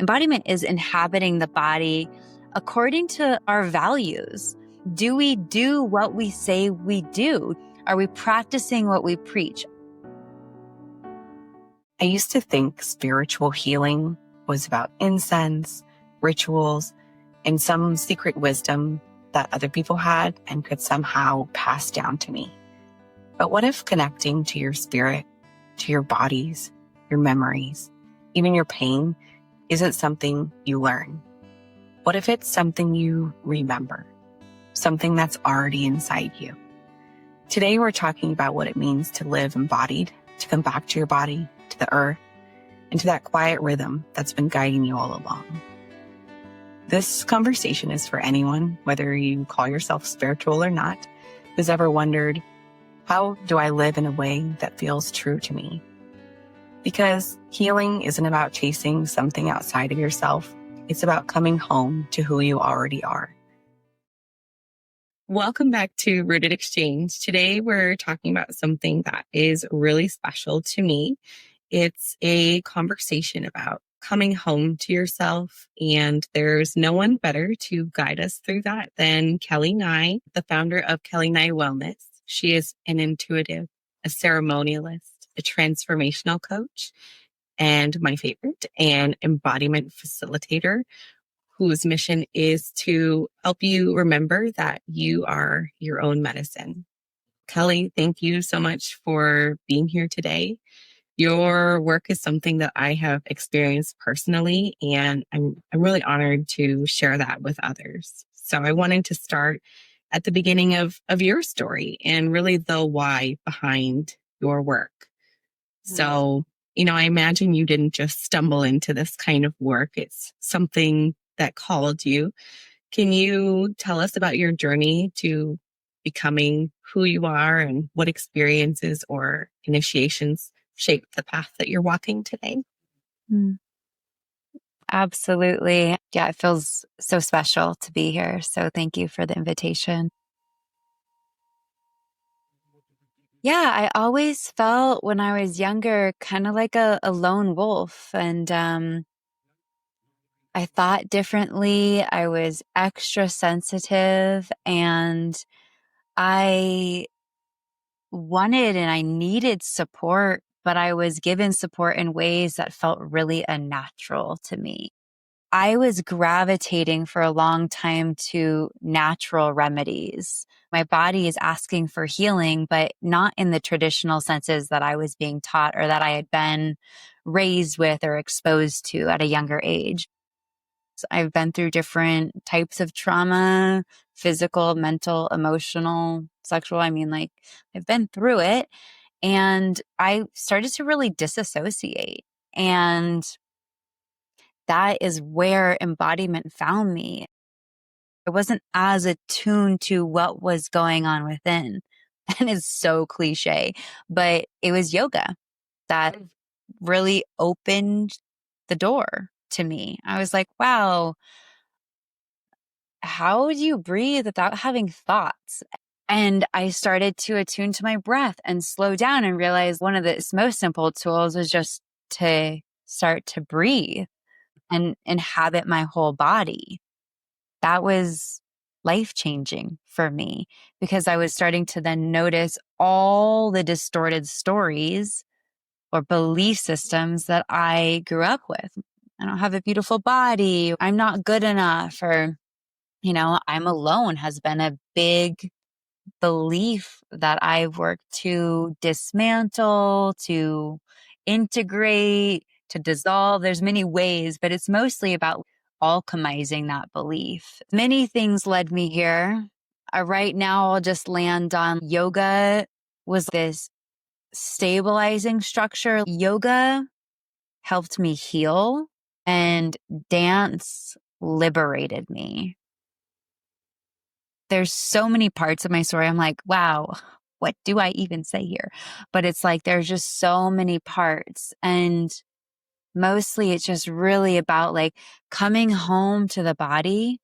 Embodiment is inhabiting the body according to our values. Do we do what we say we do? Are we practicing what we preach? I used to think spiritual healing was about incense, rituals, and some secret wisdom that other people had and could somehow pass down to me. But what if connecting to your spirit, to your bodies, your memories, even your pain isn't something you learn? What if it's something you remember, something that's already inside you? Today, we're talking about what it means to live embodied, to come back to your body, to the earth, and to that quiet rhythm that's been guiding you all along. This conversation is for anyone, whether you call yourself spiritual or not, who's ever wondered, how do I live in a way that feels true to me? Because healing isn't about chasing something outside of yourself. It's about coming home to who you already are. Welcome back to Rooted Exchange. Today, we're talking about something that is really special to me. It's a conversation about coming home to yourself, and there's no one better to guide us through that than Kelly Nye, the founder of Kelly Nye Wellness. She is an intuitive, a ceremonialist, a transformational coach, and my favorite, an embodiment facilitator whose mission is to help you remember that you are your own medicine. Kelly, thank you so much for being here today. Your work is something that I have experienced personally, and I'm really honored to share that with others. So I wanted to start at the beginning of your story and really the why behind your work. So, I imagine you didn't just stumble into this kind of work. It's something that called you. Can you tell us about your journey to becoming who you are and what experiences or initiations shaped the path that you're walking today? Absolutely. Yeah, it feels so special to be here. So thank you for the invitation. Yeah, I always felt when I was younger kind of like a lone wolf. And I thought differently. I was extra sensitive, and I wanted and I needed support, but I was given support in ways that felt really unnatural to me. I was gravitating for a long time to natural remedies. My body is asking for healing, but not in the traditional senses that I was being taught or that I had been raised with or exposed to at a younger age. So I've been through different types of trauma, physical, mental, emotional, sexual. I've been through it, and I started to really disassociate. And that is where embodiment found me. I wasn't as attuned to what was going on within. And it's so cliche, but it was yoga that really opened the door to me. I was like, wow, how do you breathe without having thoughts? And I started to attune to my breath and slow down and realize one of the most simple tools was just to start to breathe and inhabit my whole body. That was life-changing for me because I was starting to then notice all the distorted stories or belief systems that I grew up with. I don't have a beautiful body. I'm not good enough. Or, I'm alone has been a big belief that I've worked to dismantle, to integrate, to dissolve. There's many ways, but it's mostly about alchemizing that belief. Many things led me here. Right now, I'll just land on yoga was this stabilizing structure. Yoga helped me heal, and dance liberated me. There's so many parts of my story. I'm like, wow, what do I even say here? But it's like, there's just so many parts. And mostly it's just really about like coming home to the body,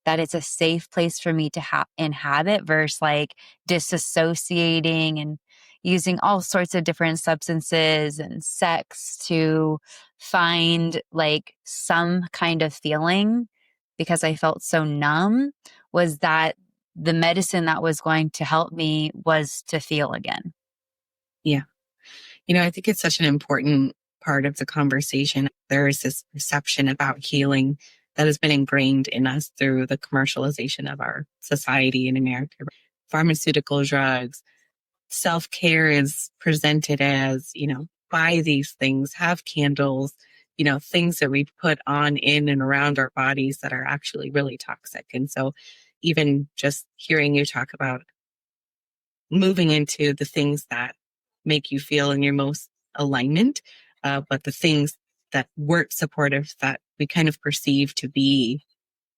that it's a safe place for me to inhabit versus like disassociating and using all sorts of different substances and sex to find like some kind of feeling because I felt so numb was that the medicine that was going to help me was to feel again. Yeah. I think it's such an important part of the conversation. There is this perception about healing that has been ingrained in us through the commercialization of our society in America. Pharmaceutical drugs, self care is presented as, buy these things, have candles, things that we put on in and around our bodies that are actually really toxic. And so, even just hearing you talk about moving into the things that make you feel in your most alignment, but the things that weren't supportive that we kind of perceive to be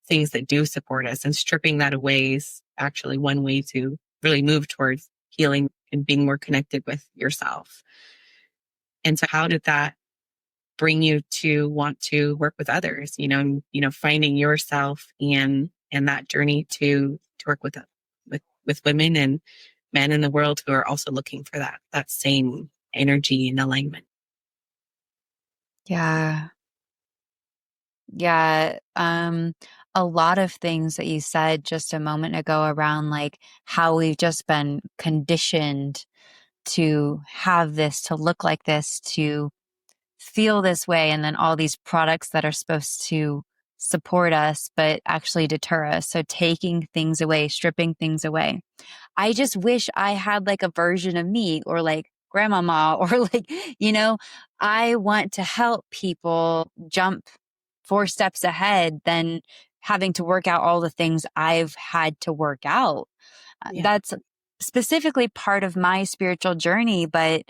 things that do support us, and stripping that away is actually one way to really move towards healing and being more connected with yourself. And so how did that bring you to want to work with others, finding yourself and that journey to work with women and men in the world who are also looking for that same energy and alignment? Yeah. Yeah. A lot of things that you said just a moment ago around like how we've just been conditioned to have this, to look like this, to feel this way, and then all these products that are supposed to support us, but actually deter us. So taking things away, stripping things away. I just wish I had like a version of me or like grandmama or like, you know, I want to help people jump 4 steps ahead than having to work out all the things I've had to work out. Yeah. That's specifically part of my spiritual journey, but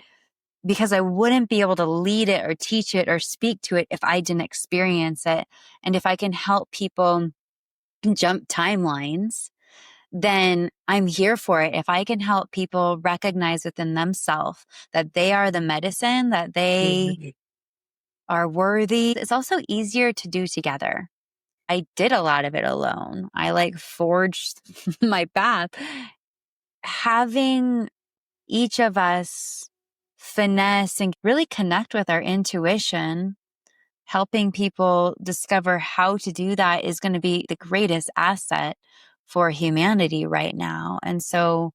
because I wouldn't be able to lead it or teach it or speak to it if I didn't experience it. And if I can help people jump timelines, then I'm here for it. If I can help people recognize within themselves that they are the medicine, that they are worthy, it's also easier to do together. I did a lot of it alone. I like forged my path. Having each of us finesse and really connect with our intuition, helping people discover how to do that is going to be the greatest asset for humanity right now. And so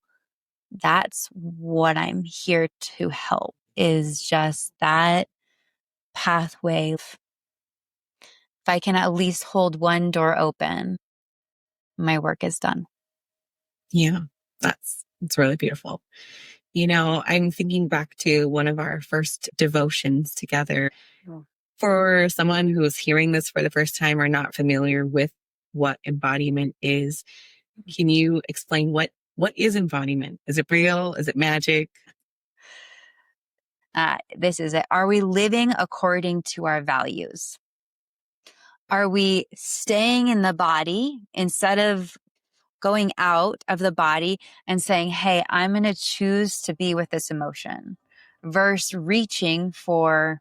that's what I'm here to help, is just that pathway. If I can at least hold one door open, my work is done. Yeah, it's really beautiful. I'm thinking back to one of our first devotions together. For someone who's hearing this for the first time or not familiar with what embodiment is, can you explain what is embodiment? Is it real? Is it magic? This is it. Are we living according to our values? Are we staying in the body instead of going out of the body and saying, hey, I'm going to choose to be with this emotion versus reaching for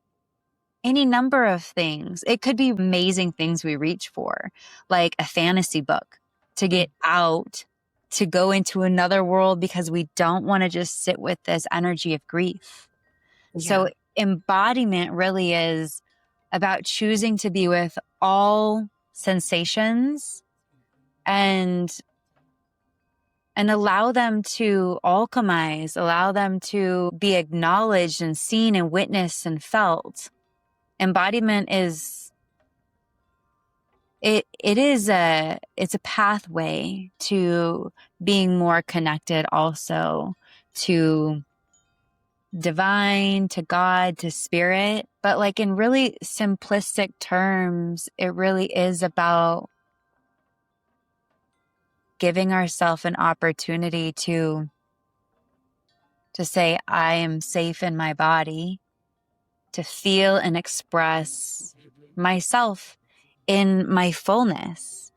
any number of things? It could be amazing things we reach for, like a fantasy book, to get out, to go into another world because we don't want to just sit with this energy of grief. So Yeah. embodiment really is about choosing to be with all sensations and allow them to alchemize, allow them to be acknowledged and seen and witnessed and felt. Embodiment is it's a pathway to being more connected also to divine, to God, to spirit. But like in really simplistic terms, it really is about giving ourselves an opportunity to say, I am safe in my body, to feel and express myself in my fullness.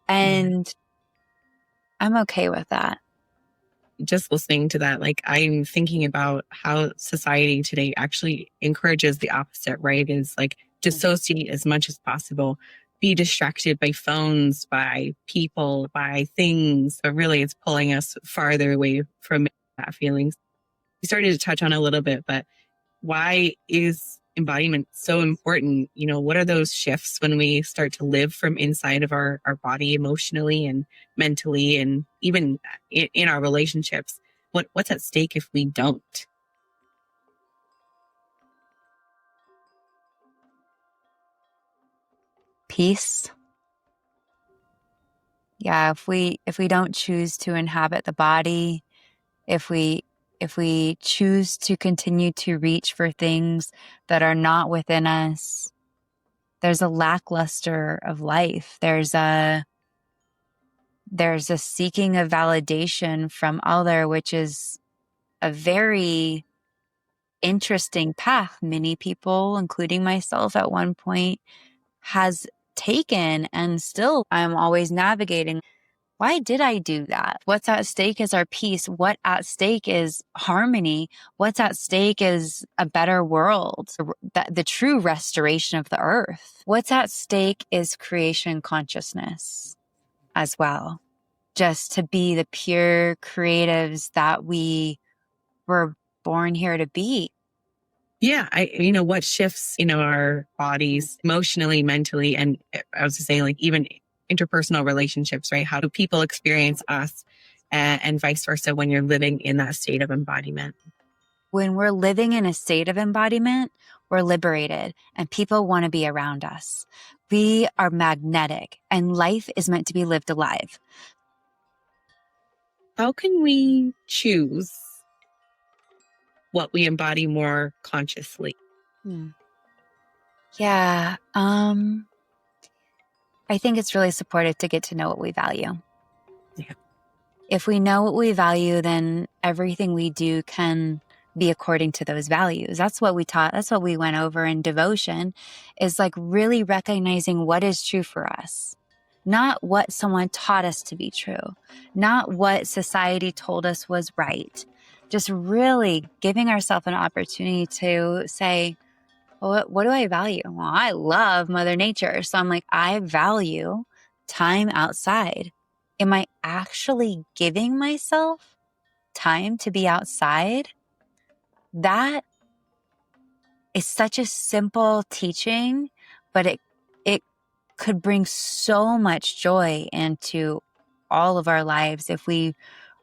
And I'm okay with that. Just listening to that, like I'm thinking about how society today actually encourages the opposite, right? Is like dissociate as much as possible, be distracted by phones, by people, by things, but really it's pulling us farther away from that feelings. You started to touch on a little bit, but why is embodiment so important? What are those shifts when we start to live from inside of our body emotionally and mentally, and even in our relationships? What's at stake if we don't? Peace. Yeah, if we don't choose to inhabit the body, if we choose to continue to reach for things that are not within us, there's a lackluster of life. There's a seeking of validation from other, which is a very interesting path many people, including myself at one point, has taken, and still I'm always navigating. Why did I do that? What's at stake is our peace. What at stake is harmony. What's at stake is a better world, the true restoration of the earth. What's at stake is creation consciousness as well. Just to be the pure creatives that we were born here to be. Yeah, what shifts in our bodies emotionally, mentally, and I was just saying, like, even interpersonal relationships, right? How do people experience us, and vice versa when you're living in that state of embodiment? When we're living in a state of embodiment, we're liberated and people want to be around us. We are magnetic and life is meant to be lived alive. How can we choose what we embody more consciously? Yeah. I think it's really supportive to get to know what we value. Yeah. If we know what we value, then everything we do can be according to those values. That's what we taught. That's what we went over in devotion, is like really recognizing what is true for us, not what someone taught us to be true, not what society told us was right. Just really giving ourselves an opportunity to say, well, what do I value? Well, I love Mother Nature. So I'm like, I value time outside. Am I actually giving myself time to be outside? That is such a simple teaching, but it could bring so much joy into all of our lives if we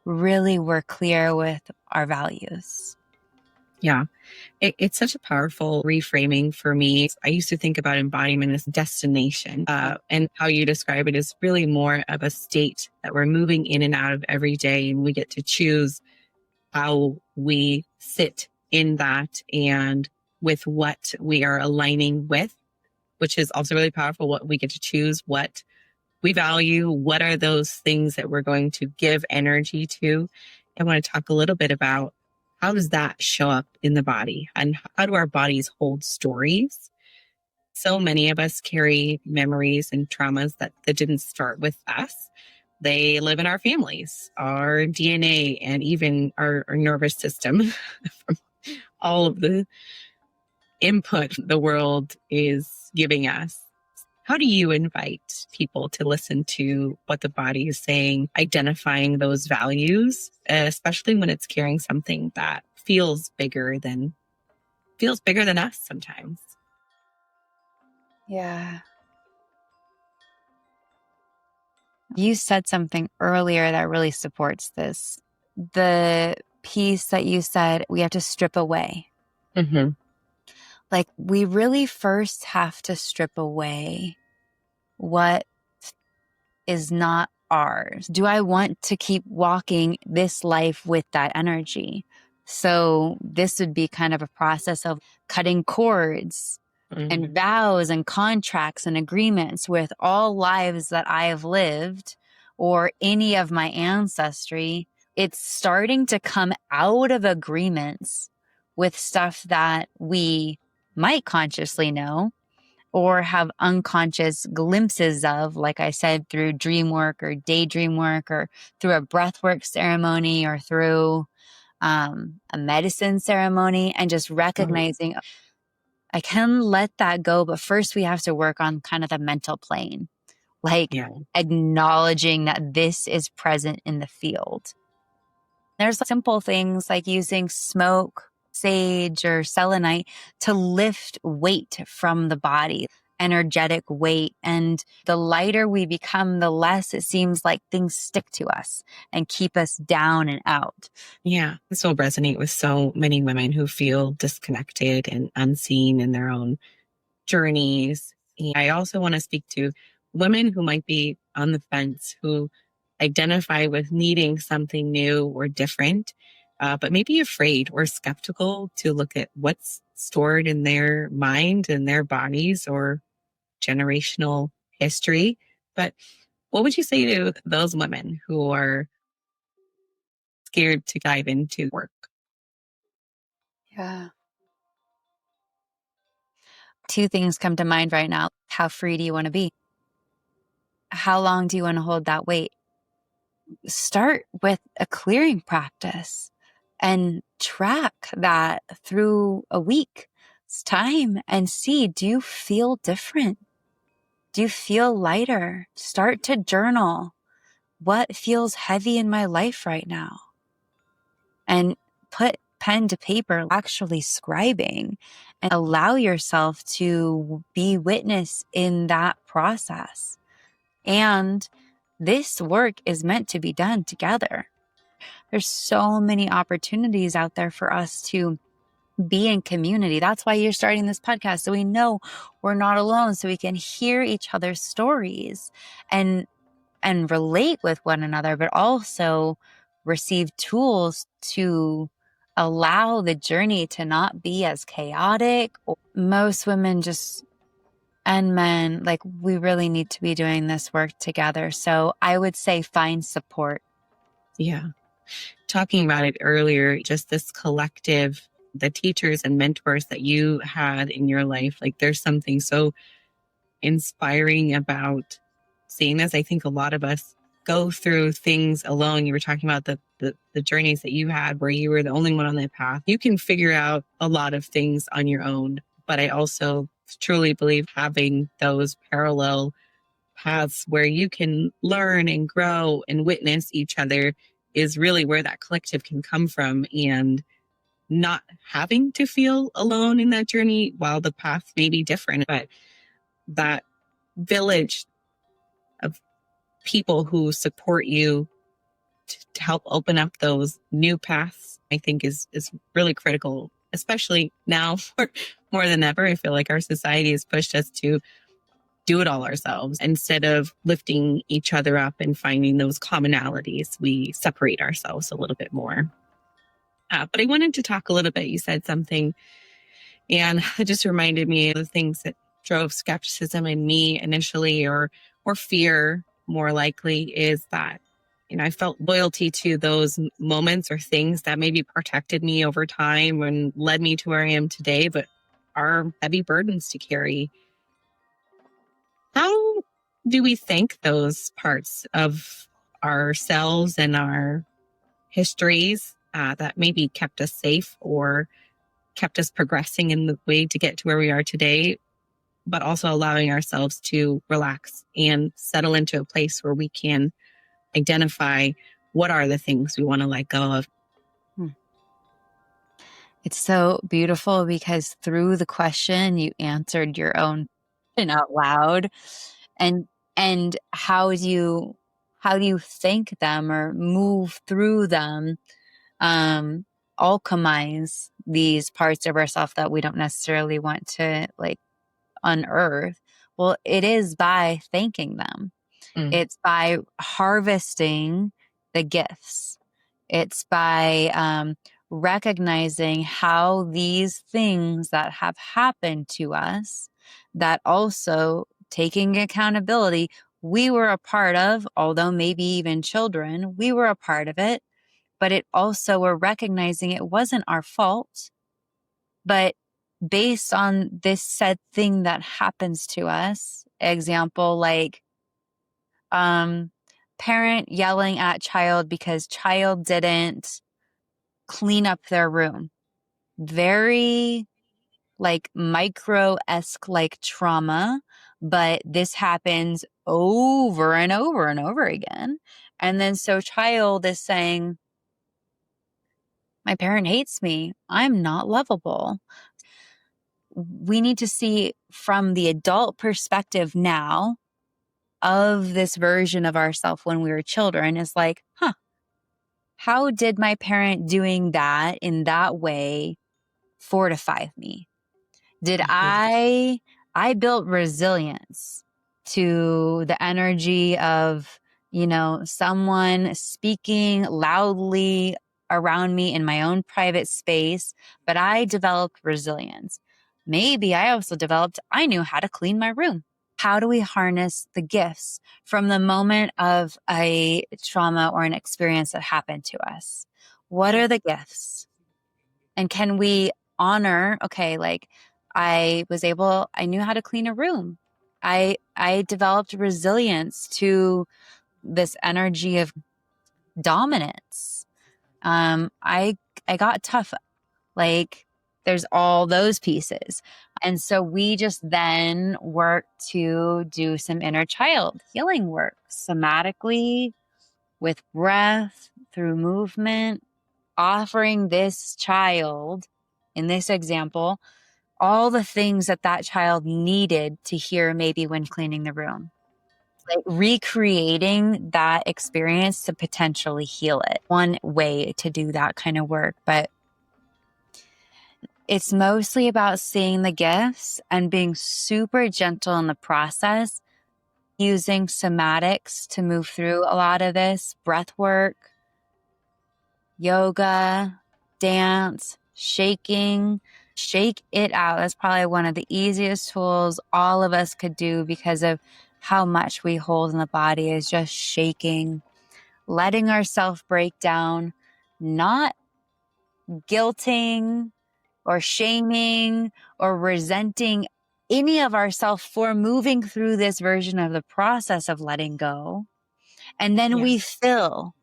really were clear with our values. Yeah. It's such a powerful reframing for me. I used to think about embodiment as destination, and how you describe it is really more of a state that we're moving in and out of every day, and we get to choose how we sit in that and with what we are aligning with, which is also really powerful. What we get to choose, what we value, what are those things that we're going to give energy to. I want to talk a little bit about how does that show up in the body, and how do our bodies hold stories? So many of us carry memories and traumas that didn't start with us. They live in our families, our DNA, and even our nervous system from all of the input the world is giving us. How do you invite people to listen to what the body is saying, identifying those values, especially when it's carrying something that feels bigger than us sometimes? Yeah. You said something earlier that really supports this. The piece that you said, we have to strip away. Mm-hmm. Like, we really first have to strip away what is not ours. Do I want to keep walking this life with that energy? So this would be kind of a process of cutting cords and vows and contracts and agreements with all lives that I have lived or any of my ancestry. It's starting to come out of agreements with stuff that we might consciously know or have unconscious glimpses of, like I said, through dream work or daydream work or through a breathwork ceremony or through a medicine ceremony, and just recognizing I can let that go. But first we have to work on kind of the mental plane, like acknowledging that this is present in the field. There's simple things like using smoke sage or selenite to lift weight from the body, energetic weight. And the lighter we become, the less it seems like things stick to us and keep us down and out. Yeah, this will resonate with so many women who feel disconnected and unseen in their own journeys. And I also want to speak to women who might be on the fence, who identify with needing something new or different, but maybe afraid or skeptical to look at what's stored in their mind and their bodies or generational history. But what would you say to those women who are scared to dive into work? Yeah. Two things come to mind right now. How free do you want to be? How long do you want to hold that weight? Start with a clearing practice and track that through a week's time and see, do you feel different? Do you feel lighter? Start to journal. What feels heavy in my life right now? And put pen to paper, actually scribing, and allow yourself to be witness in that process. And this work is meant to be done together. There's so many opportunities out there for us to be in community. That's why you're starting this podcast. So we know we're not alone, so we can hear each other's stories and relate with one another, but also receive tools to allow the journey to not be as chaotic. Most women just, and men, like, we really need to be doing this work together. So I would say find support. Yeah. Talking about it earlier, just this collective, the teachers and mentors that you had in your life, like there's something so inspiring about seeing this. I think a lot of us go through things alone. You were talking about the journeys that you had where you were the only one on that path. You can figure out a lot of things on your own, but I also truly believe having those parallel paths where you can learn and grow and witness each other is really where that collective can come from, and not having to feel alone in that journey while the path may be different. But that village of people who support you to help open up those new paths, I think is really critical, especially now more than ever. I feel like our society has pushed us to do it all ourselves. Instead of lifting each other up and finding those commonalities, we separate ourselves a little bit more. But I wanted to talk a little bit. You said something, and it just reminded me of the things that drove skepticism in me initially, or fear more likely, is that, I felt loyalty to those moments or things that maybe protected me over time and led me to where I am today, but are heavy burdens to carry. How do we thank those parts of ourselves and our histories that maybe kept us safe or kept us progressing in the way to get to where we are today, but also allowing ourselves to relax and settle into a place where we can identify what are the things we want to let go of? It's so beautiful because through the question, you answered your own question out loud. And how do you thank them or move through them, um, alchemize these parts of ourselves that we don't necessarily want to, like, unearth? Well, it is by thanking them. Mm. It's by harvesting the gifts. It's by recognizing how these things that have happened to us, that also taking accountability, we were a part of, although maybe even children, we were a part of it, but it also, we're recognizing it wasn't our fault, but based on this said thing that happens to us, example, like, parent yelling at child because child didn't clean up their room. Very, like, micro-esque, like, trauma, but this happens over and over and over again. And then so child is saying, My parent hates me. I'm not lovable. We need to see from the adult perspective now of this version of ourselves when we were children is like, huh, how did my parent doing that in that way fortify me? Did Mhm. I built resilience to the energy of, someone speaking loudly around me in my own private space, but I developed resilience. Maybe I also developed, I knew how to clean my room. How do we harness the gifts from the moment of a trauma or an experience that happened to us? What are the gifts? And can we honor, okay, like I knew how to clean a room. I developed resilience to this energy of dominance. I got tough. Like there's all those pieces. And so we just then work to do some inner child healing work somatically with breath through movement, offering this child in this example all the things that that child needed to hear maybe when cleaning the room, like recreating that experience to potentially heal it. One way to do that kind of work, but it's mostly about seeing the gifts and being super gentle in the process, using somatics to move through a lot of this breath work, yoga, dance, shaking, shake it out. That's probably one of the easiest tools all of us could do because of how much we hold in the body is just shaking, letting ourselves break down, not guilting or shaming or resenting any of ourselves for moving through this version of the process of letting go. And then Yeah. we fill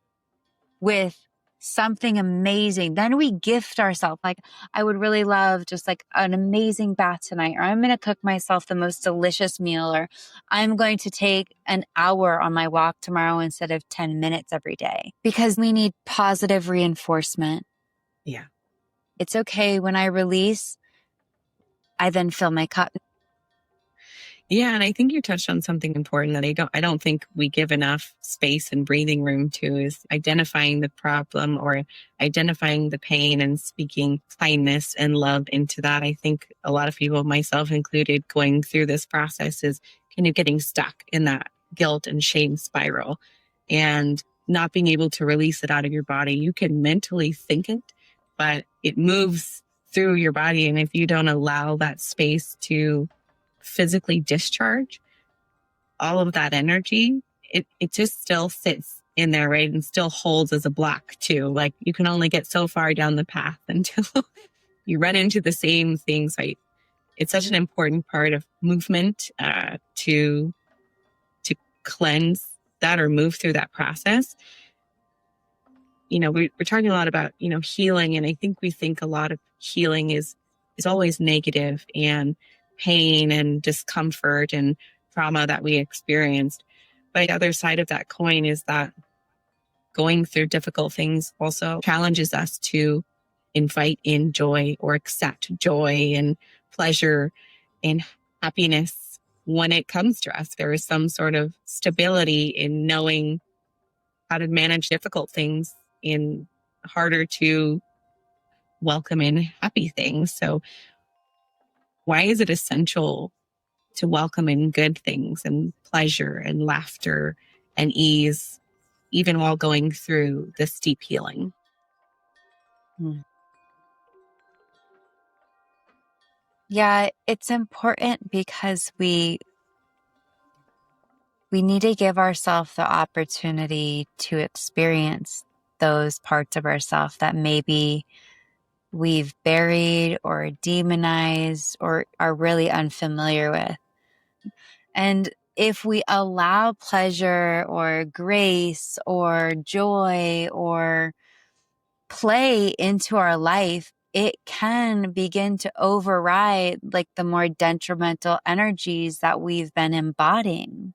with something amazing. Then we gift ourselves. Like, I would really love just like an amazing bath tonight, or I'm going to cook myself the most delicious meal, or I'm going to take an hour on my walk tomorrow instead of 10 minutes every day because we need positive reinforcement. Yeah. It's okay when I release, I then fill my cup. Yeah, and I think you touched on something important that I don't think we give enough space and breathing room to is identifying the problem or identifying the pain and speaking kindness and love into that. I think a lot of people, myself included, going through this process is kind of getting stuck in that guilt and shame spiral and not being able to release it out of your body. You can mentally think it, but it moves through your body. And if you don't allow that space to physically discharge all of that energy, it just still sits in there, right? And still holds as a block too. Like you can only get so far down the path until you run into the same things, right? It's such an important part of movement to cleanse that or move through that process. We're talking a lot about, healing. And I think we think a lot of healing is always negative and pain and discomfort and trauma that we experienced. But the other side of that coin is that going through difficult things also challenges us to invite in joy or accept joy and pleasure and happiness when it comes to us. There is some sort of stability in knowing how to manage difficult things and harder to welcome in happy things. So, why is it essential to welcome in good things and pleasure and laughter and ease, even while going through this deep healing? Hmm. Yeah, it's important because we need to give ourselves the opportunity to experience those parts of ourselves that maybe we've buried or demonized or are really unfamiliar with. And if we allow pleasure or grace or joy or play into our life, it can begin to override like the more detrimental energies that we've been embodying.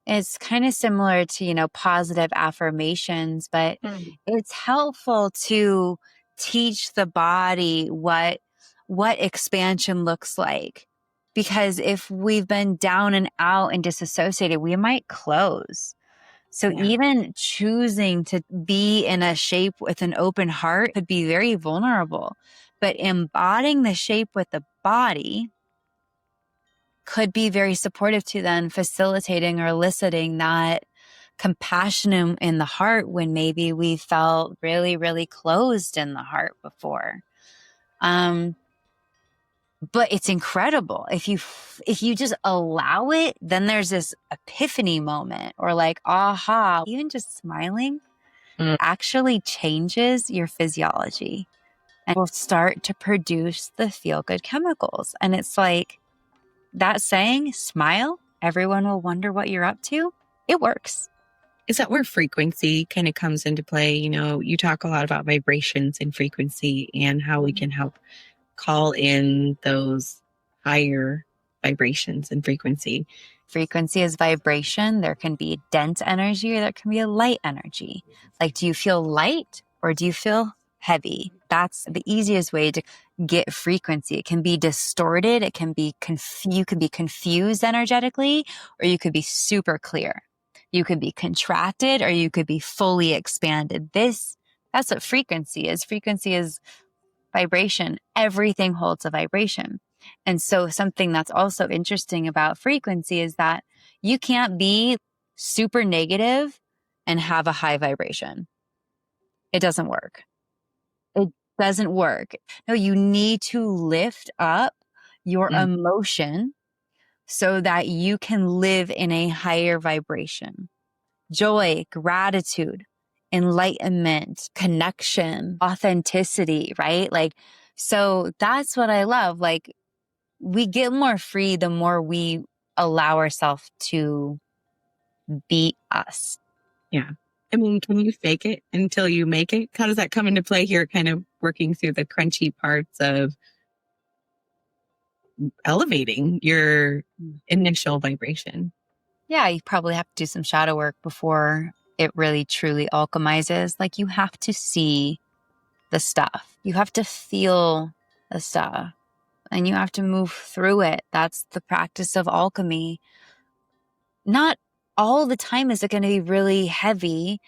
It's kind of similar to, positive affirmations, but Mm. it's helpful to teach the body what expansion looks like. Because if we've been down and out and disassociated, we might close. So Yeah. even choosing to be in a shape with an open heart could be very vulnerable. But embodying the shape with the body could be very supportive to then facilitating or eliciting that compassion in the heart when maybe we felt really, really closed in the heart before. But it's incredible. If you just allow it, then there's this epiphany moment or like, aha, even just smiling Mm. actually changes your physiology and will start to produce the feel-good chemicals. And it's like that saying, smile, everyone will wonder what you're up to. It works. Is that where frequency kind of comes into play? You know, you talk a lot about vibrations and frequency and how we can help call in those higher vibrations and frequency. Frequency is vibration. There can be dense energy or there can be a light energy. Like, do you feel light or do you feel heavy? That's the easiest way to get frequency. It can be distorted. It can be you could be confused energetically, or you could be super clear. You could be contracted or you could be fully expanded. That's what frequency is. Frequency is vibration. Everything holds a vibration. And so something that's also interesting about frequency is that you can't be super negative and have a high vibration. It doesn't work. It doesn't work. No, you need to lift up your emotion so that you can live in a higher vibration. Joy, gratitude, enlightenment, connection, authenticity, right? Like, so that's what I love. Like, we get more free the more we allow ourselves to be us. Yeah. I mean, can you fake it until you make it? How does that come into play here? Kind of working through the crunchy parts of elevating your initial vibration. Yeah, you probably have to do some shadow work before it really truly alchemizes. Like, you have to see the stuff. You have to feel the stuff and you have to move through it. That's the practice of alchemy. Not all the time is it going to be really heavy.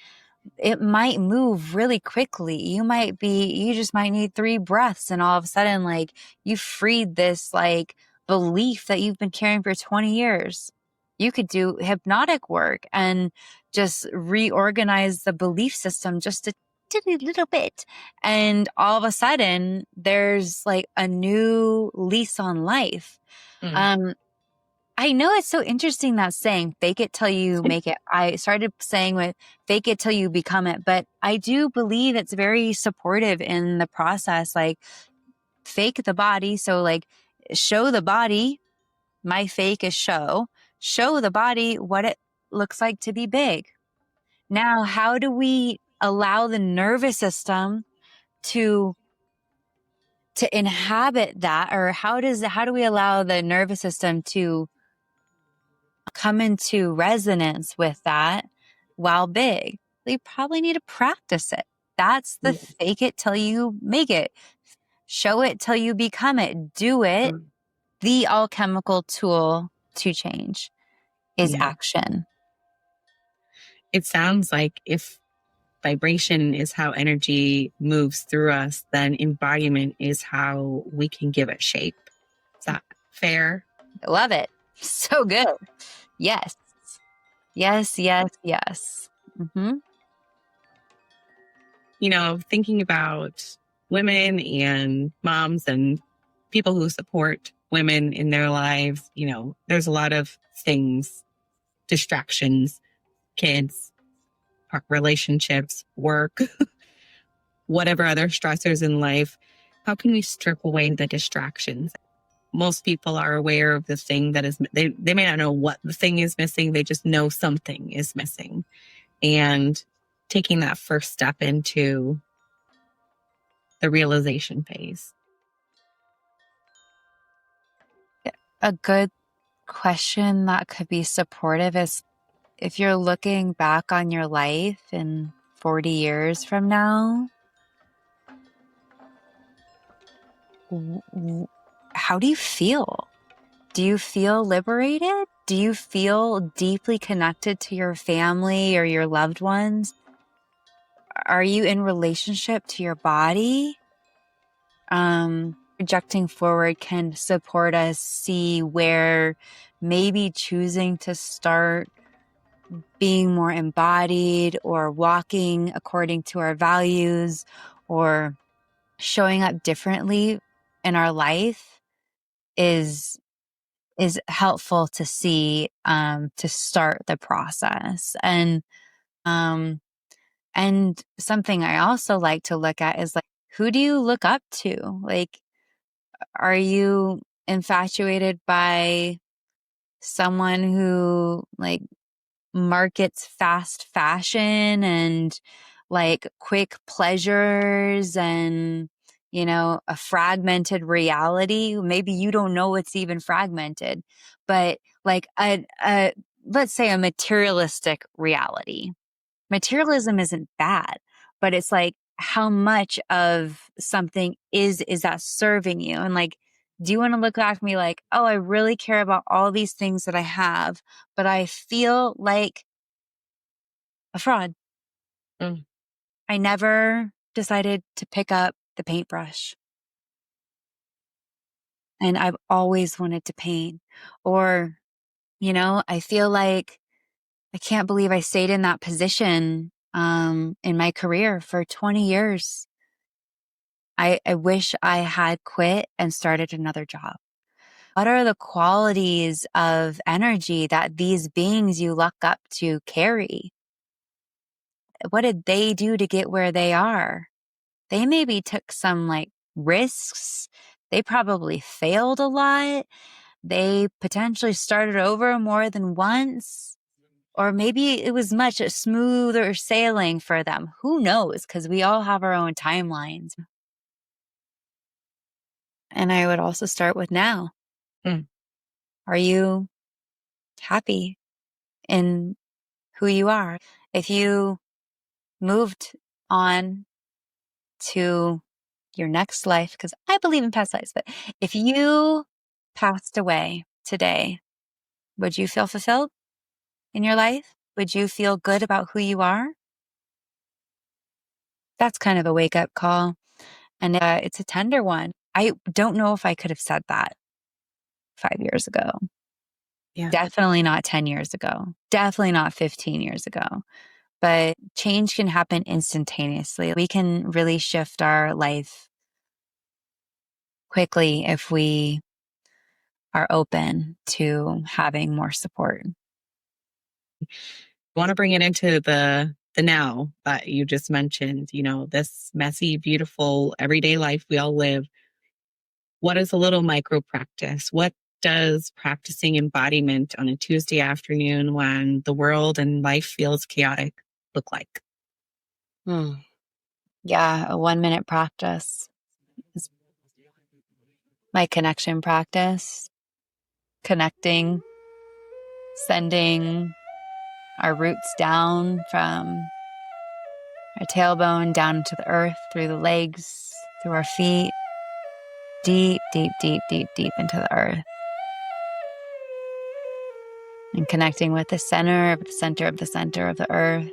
It might move really quickly. You just might need 3 breaths and all of a sudden, like, you freed this like belief that you've been carrying for 20 years. You could do hypnotic work and just reorganize the belief system just a little bit. And all of a sudden there's like a new lease on life. Um, I know it's so interesting that saying, fake it till you make it. I started saying with fake it till you become it, but I do believe it's very supportive in the process. Like, fake the body. So like, show the body, my fake is show the body what it looks like to be big. Now, how do we allow the nervous system to inhabit that? Or how do we allow the nervous system to come into resonance with that while big? You probably need to practice it. That's the fake it till you make it. Show it till you become it. Do it. The alchemical tool to change is action. It sounds like if vibration is how energy moves through us, then embodiment is how we can give it shape. Is that fair? I love it. So good. Yes. Yes, yes, yes. Mm-hmm. You know, thinking about women and moms and people who support women in their lives, you know, there's a lot of things, distractions, kids, relationships, work, whatever other stressors in life. How can we strip away the distractions? Most people are aware of the thing that is, they may not know what the thing is missing. They just know something is missing. And taking that first step into the realization phase. A good question that could be supportive is, if you're looking back on your life in 40 years from now, how do you feel? Do you feel liberated? Do you feel deeply connected to your family or your loved ones? Are you in relationship to your body? Projecting forward can support us see where maybe choosing to start being more embodied or walking according to our values or showing up differently in our life is helpful to see to start the process. And something I also like to look at is like, who do you look up to? Like, are you infatuated by someone who like markets fast fashion and like quick pleasures and, a fragmented reality? Maybe you don't know it's even fragmented, but like let's say a materialistic reality. Materialism isn't bad, but it's like how much of something is that serving you? And like, do you want to look back at me like, oh, I really care about all these things that I have, but I feel like a fraud. Mm. I never decided to pick up the paintbrush and I've always wanted to paint. Or, I feel like I can't believe I stayed in that position in my career for 20 years. I wish I had quit and started another job. What are the qualities of energy that these beings you look up to carry? What did they do to get where they are? They maybe took some like risks. They probably failed a lot. They potentially started over more than once. Or maybe it was much smoother sailing for them. Who knows? Because we all have our own timelines. And I would also start with now. Mm. Are you happy in who you are? If you moved on to your next life, because I believe in past lives, but if you passed away today, would you feel fulfilled in your life? Would you feel good about who you are? That's kind of a wake up call. And it's a tender one. I don't know if I could have said that 5 years ago. Yeah. Definitely not 10 years ago. Definitely not 15 years ago. But change can happen instantaneously. We can really shift our life quickly if we are open to having more support. I want to bring it into the now that you just mentioned, this messy, beautiful, everyday life we all live. What is a little micro practice? What does practicing embodiment on a Tuesday afternoon when the world and life feels chaotic look like? Yeah, a 1 minute practice is my connection practice, connecting, sending our roots down from our tailbone down to the earth, through the legs, through our feet, deep, deep, deep, deep, deep into the earth. And connecting with the center of the center of the center of the earth.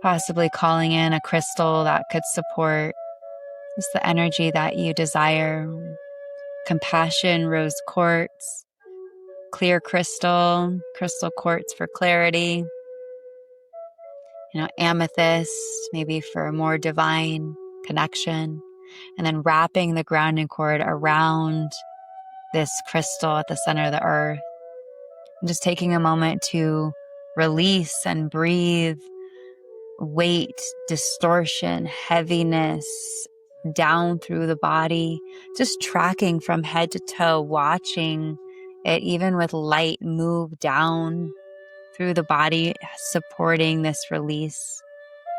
Possibly calling in a crystal that could support just the energy that you desire. Compassion, rose quartz, clear crystal, crystal quartz for clarity, amethyst, maybe for a more divine connection. And then wrapping the grounding cord around this crystal at the center of the earth. And just taking a moment to release and breathe weight, distortion, heaviness down through the body, just tracking from head to toe, watching it, even with light, move down through the body, supporting this release,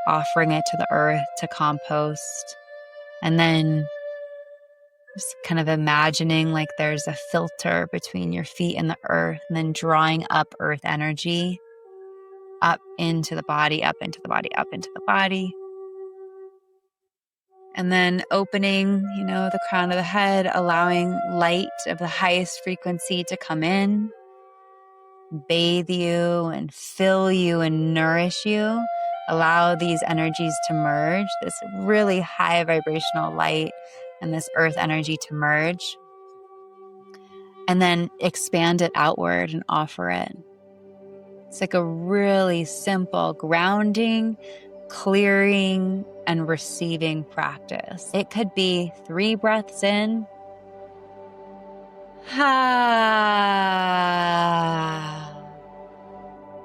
offering it to the earth to compost. And then just kind of imagining like there's a filter between your feet and the earth, and then drawing up earth energy up into the body, up into the body, up into the body. And then opening, the crown of the head, allowing light of the highest frequency to come in, bathe you and fill you and nourish you. Allow these energies to merge, this really high vibrational light and this earth energy to merge. And then expand it outward and offer it. It's like a really simple grounding, clearing, and receiving practice. It could be 3 breaths in.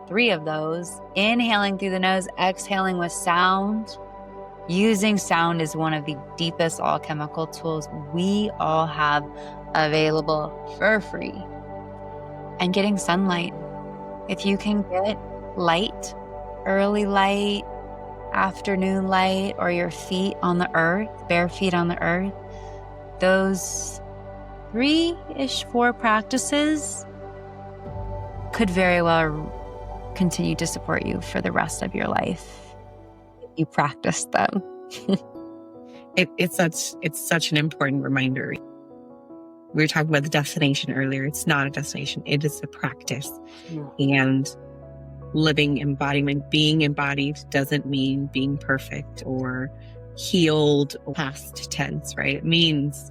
3 of those. Inhaling through the nose, exhaling with sound. Using sound is one of the deepest alchemical tools we all have available for free. And getting sunlight. If you can get light, early light, afternoon light, or your feet on the earth, bare feet on the earth, those 3-ish, 4 practices could very well continue to support you for the rest of your life if you practice them. It's such an important reminder. We were talking about the destination earlier. It's not a destination. It is a practice. And living embodiment, being embodied doesn't mean being perfect or healed or past tense, right? It means,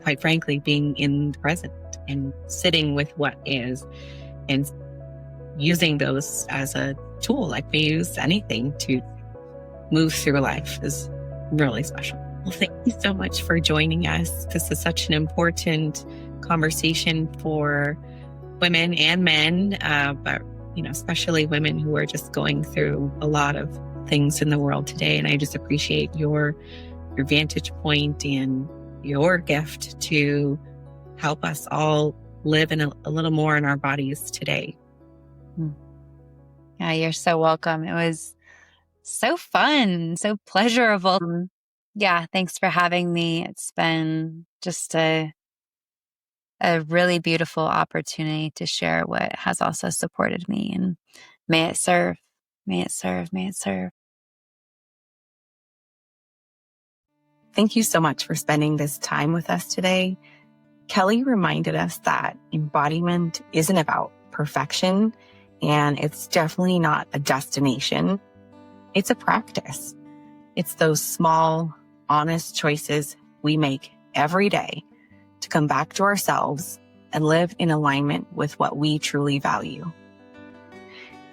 quite frankly, being in the present and sitting with what is and using those as a tool like we use anything to move through life is really special. Well, thank you so much for joining us. This is such an important conversation for women and men, but especially women who are just going through a lot of things in the world today. And I just appreciate your vantage point and your gift to help us all live in a little more in our bodies today. Yeah, you're so welcome. It was so fun, so pleasurable. Yeah, thanks for having me. It's been just a really beautiful opportunity to share what has also supported me, and may it serve, may it serve, may it serve. Thank you so much for spending this time with us today. Kelly reminded us that embodiment isn't about perfection, and it's definitely not a destination. It's a practice. It's those small, honest choices we make every day to come back to ourselves and live in alignment with what we truly value.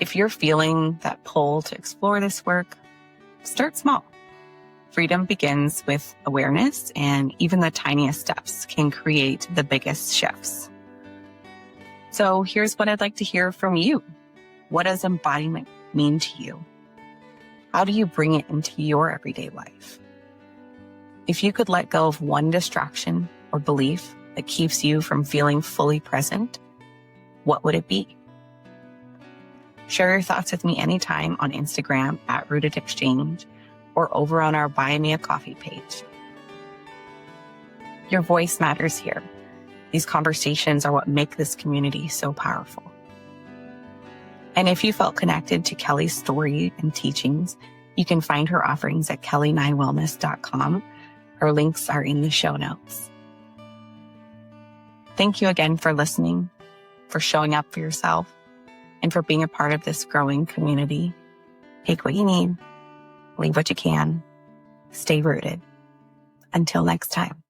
If you're feeling that pull to explore this work, start small. Freedom begins with awareness, and even the tiniest steps can create the biggest shifts. So here's what I'd like to hear from you. What does embodiment mean to you? How do you bring it into your everyday life? If you could let go of one distraction or belief that keeps you from feeling fully present, what would it be? Share your thoughts with me anytime on Instagram @RootedExchange or over on our Buy Me a Coffee page. Your voice matters here. These conversations are what make this community so powerful. And if you felt connected to Kelly's story and teachings, you can find her offerings at kelly9wellness.com. Her links are in the show notes. Thank you again for listening, for showing up for yourself, and for being a part of this growing community. Take what you need, leave what you can, stay rooted. Until next time.